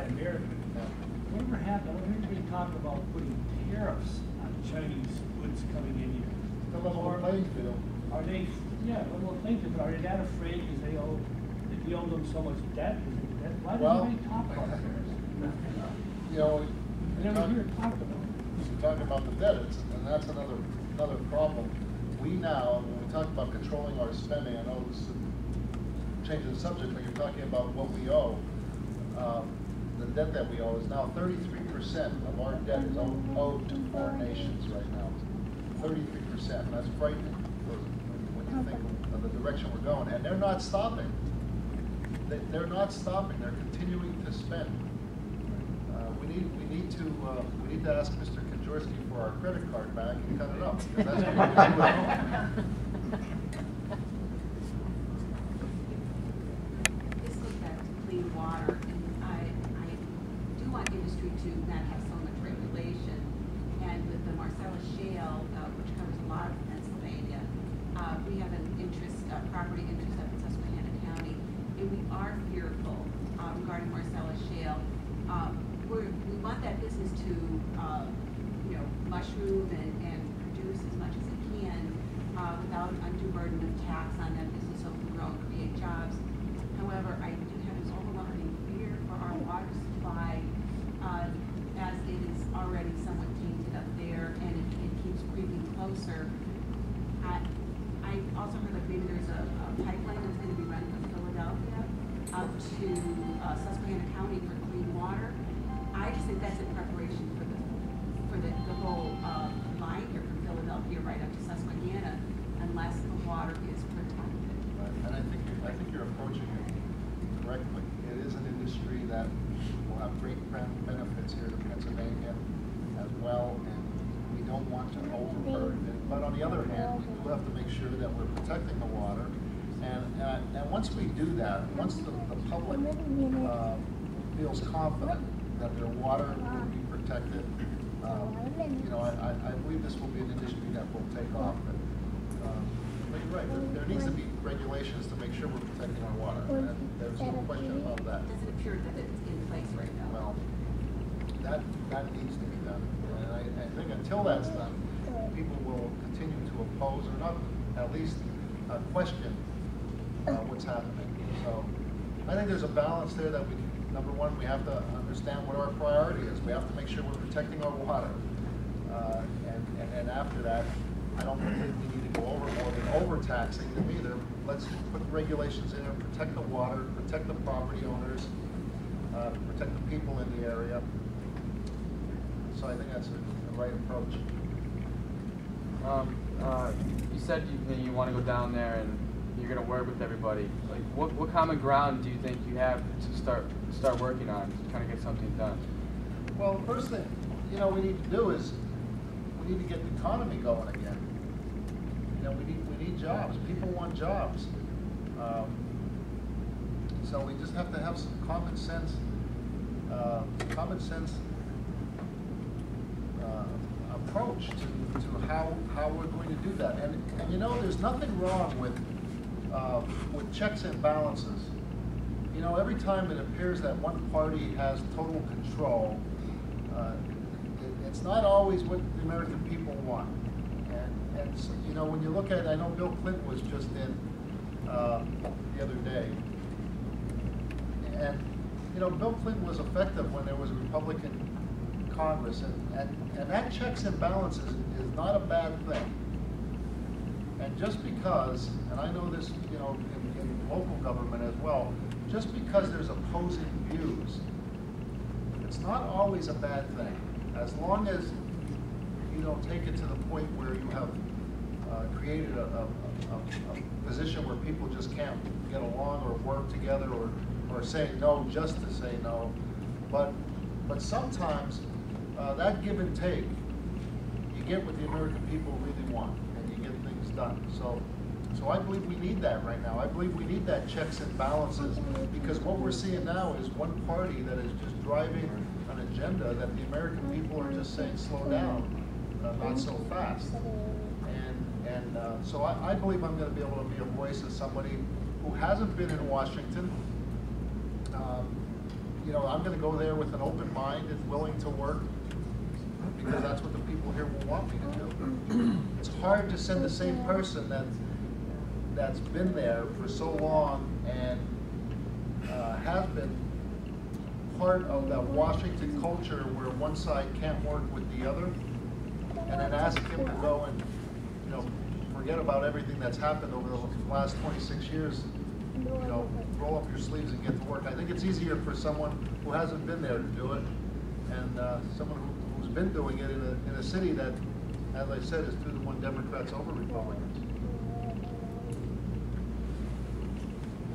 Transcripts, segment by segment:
American. Whatever happened? I don't hear anybody talk about putting tariffs on Chinese goods coming in here. The level playing field. Are they? Yeah, level playing field. But are they that afraid because they owe them so much debt? Why doesn't anybody talk about tariffs? You know, I never hear it talked about. you're talking about the debt, and that's another problem. We now, when we talk about controlling our spending, I know this is changing the subject, but you're talking about what we owe. The debt that we owe is now 33% of our debt is owed to foreign nations right now. 33%, and that's frightening when you think of the direction we're going. And they're not stopping. They're not stopping. They're continuing to spend. We need to ask Mr. Kaczorski for our credit card back and cut it up, because that's what we're doing. This goes back to clean water, and I do want industry to not have so much regulation. And with the Marcellus Shale, which covers a lot of Pennsylvania, we have an interest, property interest up in Susquehanna County, and we are fearful regarding Marcellus Shale. We want that business to, mushroom and produce as much as it can without undue burden of tax on that business, so we can grow and create jobs. However, I do have this overwhelming fear for our water supply, as it is already somewhat tainted up there, and it keeps creeping closer. I also heard that maybe there's a pipeline that's going to be running from Philadelphia up to Susquehanna County for clean water. I just think that's in preparation for the whole line here from Philadelphia right up to Susquehanna, unless the water is protected. And I think you're approaching it correctly. It is an industry that will have great benefits here to Pennsylvania as well, and we don't want to overburden it. But on the other hand, we do have to make sure that we're protecting the water. And once we do that, once the public feels confident that their water will be protected, I believe this will be an industry that will take off. But you're right, there needs to be regulations to make sure we're protecting our water, and there's no question about that. It doesn't appear that it's in place right now. Well, that needs to be done, and I think until that's done, people will continue to oppose or not, at least question what's happening. So I think there's a balance there that we can. Number one, we have to understand what our priority is. We have to make sure we're protecting our water. And after that, I don't think we need to go overboard and overtaxing them either. Let's put regulations in and protect the water, protect the property owners, protect the people in the area. So I think that's the right approach. You said you want to go down there and you're going to work with everybody. Like, what common ground do you think you have to start working on to kind of get something done? Well, the first thing we need to do is we need to get the economy going again. We need jobs. People want jobs. So we just have to have some common sense approach to how we're going to do that. And there's nothing wrong with checks and balances. Every time it appears that one party has total control, it's not always what the American people want. And so, when you look at it, I know Bill Clinton was just in the other day. And, Bill Clinton was effective when there was a Republican Congress. And that checks and balances is not a bad thing. And just because, and I know this, in local government as well, just because there's opposing views, it's not always a bad thing. As long as you don't take it to the point where you have created a position where people just can't get along or work together or say no just to say no. But sometimes that give and take, you get what the American people really want, and you get things done. So I believe we need that right now. I believe we need that checks and balances, because what we're seeing now is one party that is just driving an agenda that the American people are just saying slow down, not so fast. And so I believe I'm going to be able to be a voice of somebody who hasn't been in Washington. you know, I'm going to go there with an open mind and willing to work, because that's what the people here will want me to do. It's hard to send the same person that's been there for so long and has been part of that Washington culture where one side can't work with the other, and then ask him to go and, you know, forget about everything that's happened over the last 26 years. You know, roll up your sleeves and get to work. I think it's easier for someone who hasn't been there to do it, and someone who's been doing it in a city that, as I said, is 2-1 Democrats over Republicans.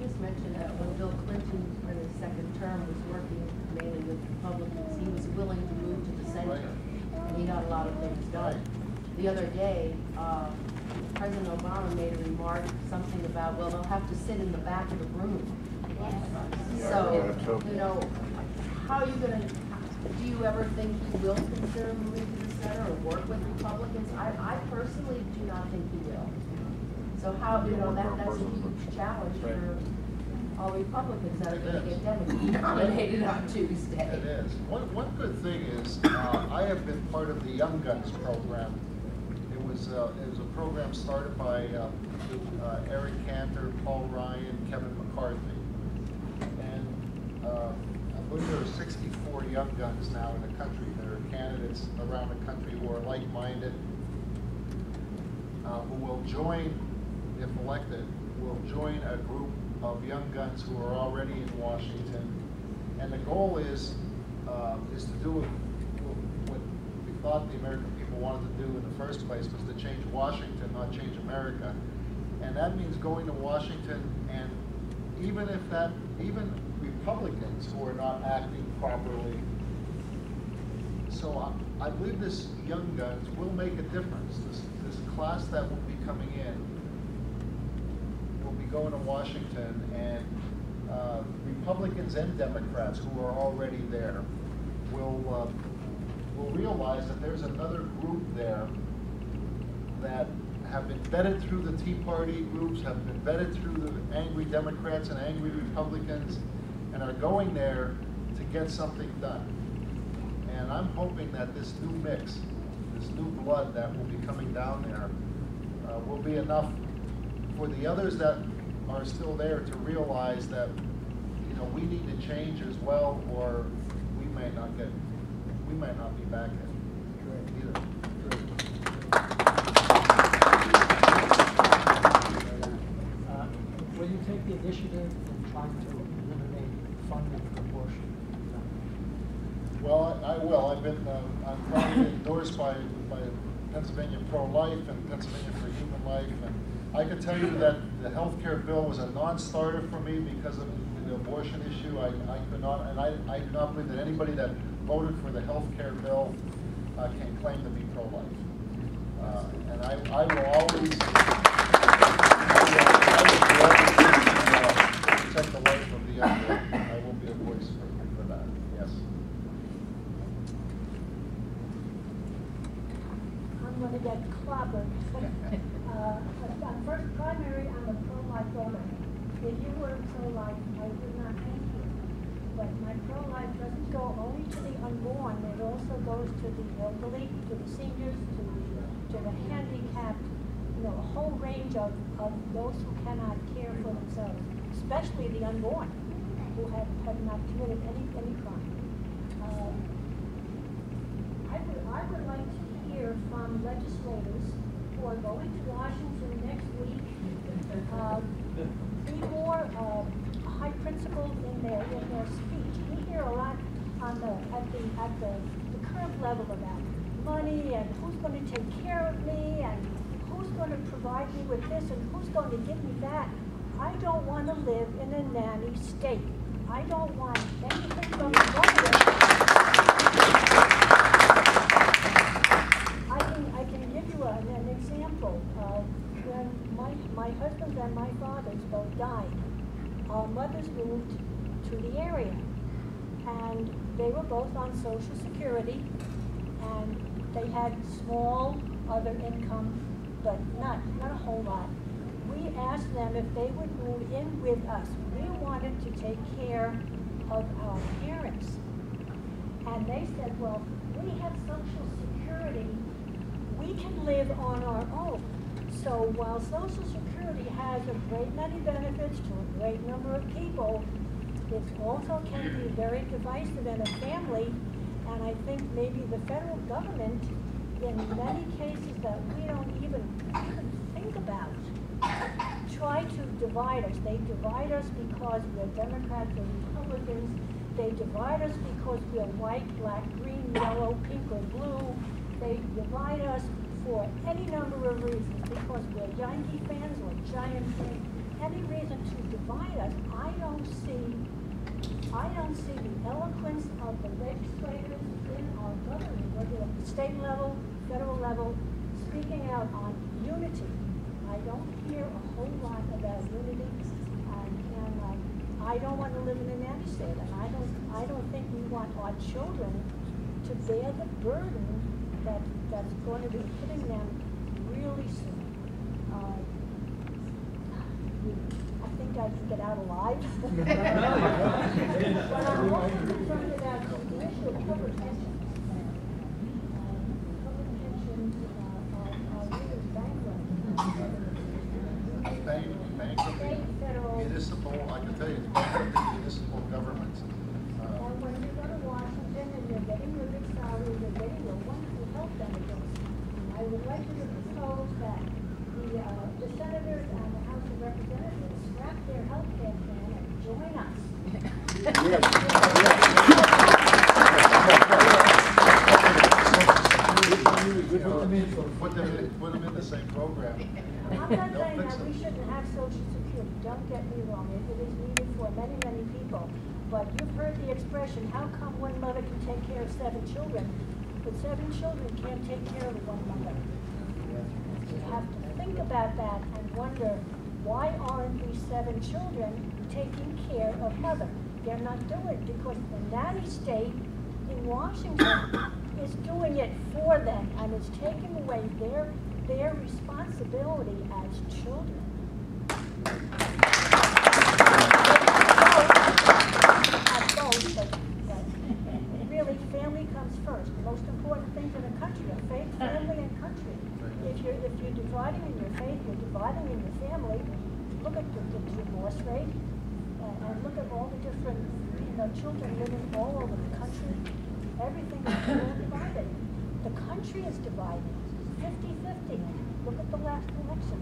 Just mentioned that when Bill Clinton, in his second term, was working mainly with Republicans, he was willing to move to the center, and he got a lot of things done. The other day, President Obama made a remark, something about, well, they'll have to sit in the back of the room. So, you know, how are you going to, do you ever think he will consider moving to the center or work with Republicans? I personally do not think he will. So how, you know, that's a huge challenge for all Republicans that are going to get Democrats nominated on Tuesday. It is. One good thing is, I have been part of the Young Guns program. It was a program started by Eric Cantor, Paul Ryan, Kevin McCarthy. And I believe there are 64 young guns now in the country. There are candidates around the country who are like-minded, who will join, if elected, will join a group of young guns who are already in Washington. And the goal is to do what we thought the American people wanted to do in the first place, was to change Washington, not change America. And that means going to Washington, and even Republicans who are not acting properly. So I believe this Young Guns will make a difference. This class that will be coming in will be going to Washington, and Republicans and Democrats who are already there will realize that there's another group there that have been vetted through the Tea Party groups, have been vetted through the angry Democrats and angry Republicans, and are going there to get something done. And I'm hoping that this new mix, this new blood that will be coming down there, will be enough for the others that are still there to realize that, you know, we need to change as well, or we might not be back either. Will you take the initiative in trying to eliminate funding for abortion? Well, I will. I'm probably endorsed by Pennsylvania Pro-Life and Pennsylvania for Human Life, and I can tell you that the health care bill was a non-starter for me because of the abortion issue. I could not, and I do not believe that anybody that voted for the health care bill can claim to be pro-life. And I will always protect the life of the unborn. I will be a voice for that. Yes. I'm going to get clobbered. First primary, I'm a pro-life voter. If you were pro-life, I would not thank you. But my pro-life doesn't go only to the unborn, it also goes to the elderly, to the seniors, to the handicapped, you know, a whole range of those who cannot care for themselves, especially the unborn, who have not committed any crime. I would like to hear from legislators who are going to Washington next week, be more high principled in their speech. We hear a lot at the current level about money and who's going to take care of me and who's going to provide me with this and who's going to give me that. I don't want to live in a nanny state. I don't want anything from the government. I can give you an example. When my husband and my fathers both died, our mothers moved to the area, and they were both on Social Security, and they had small other income, but not a whole lot. We asked them if they would move in with us. We wanted to take care of our parents. And they said, well, we have Social Security, we can live on our own. So while Social Security has a great many benefits to a great number of people, it also can be very divisive in a family. And I think maybe the federal government, in many cases that we don't even think about, try to divide us. They divide us because we're Democrats or Republicans. They divide us because we're white, black, green, yellow, pink, or blue. They divide us for any number of reasons, because we're Yankee fans or Giant fans. Any reason to divide us. I don't see the eloquence of the legislators in our government, whether at the state level, federal level, speaking out on unity. I don't hear a whole lot about unity, and I don't want to live in a nanny state, and I don't think we want our children to bear the burden that's going to be hitting them really soon. I think I can get out alive. But I'm also concerned about the issue of public pensions. Public pensions are really bankrupt. Bankrupting municipal, I can tell you, it's bankrupting municipal governments. And when you go to Washington and you're getting your big salary, you're getting your wonderful health benefits, I would like you to propose that the senators and the House of Representatives scrap their health care plan and join us. Put them in the same program. I'm not saying that we shouldn't have Social Security, don't get me wrong, it is needed for many, many people. But you've heard the expression, how come one mother can take care of 7 children, but 7 children can't take care of one mother? You have to think about that and wonder, why aren't these 7 children taking care of mother? They're not doing it because the nanny state in Washington is doing it for them, and it's taking away their responsibility as children. But really, family comes first. The most important things in a country are faith, family, and country. If you're dividing in your faith, you're dividing in your family. Look at the divorce rate, and look at all the different children living all over the country. Everything is all divided. The country is divided. 50-50. Look at the last election.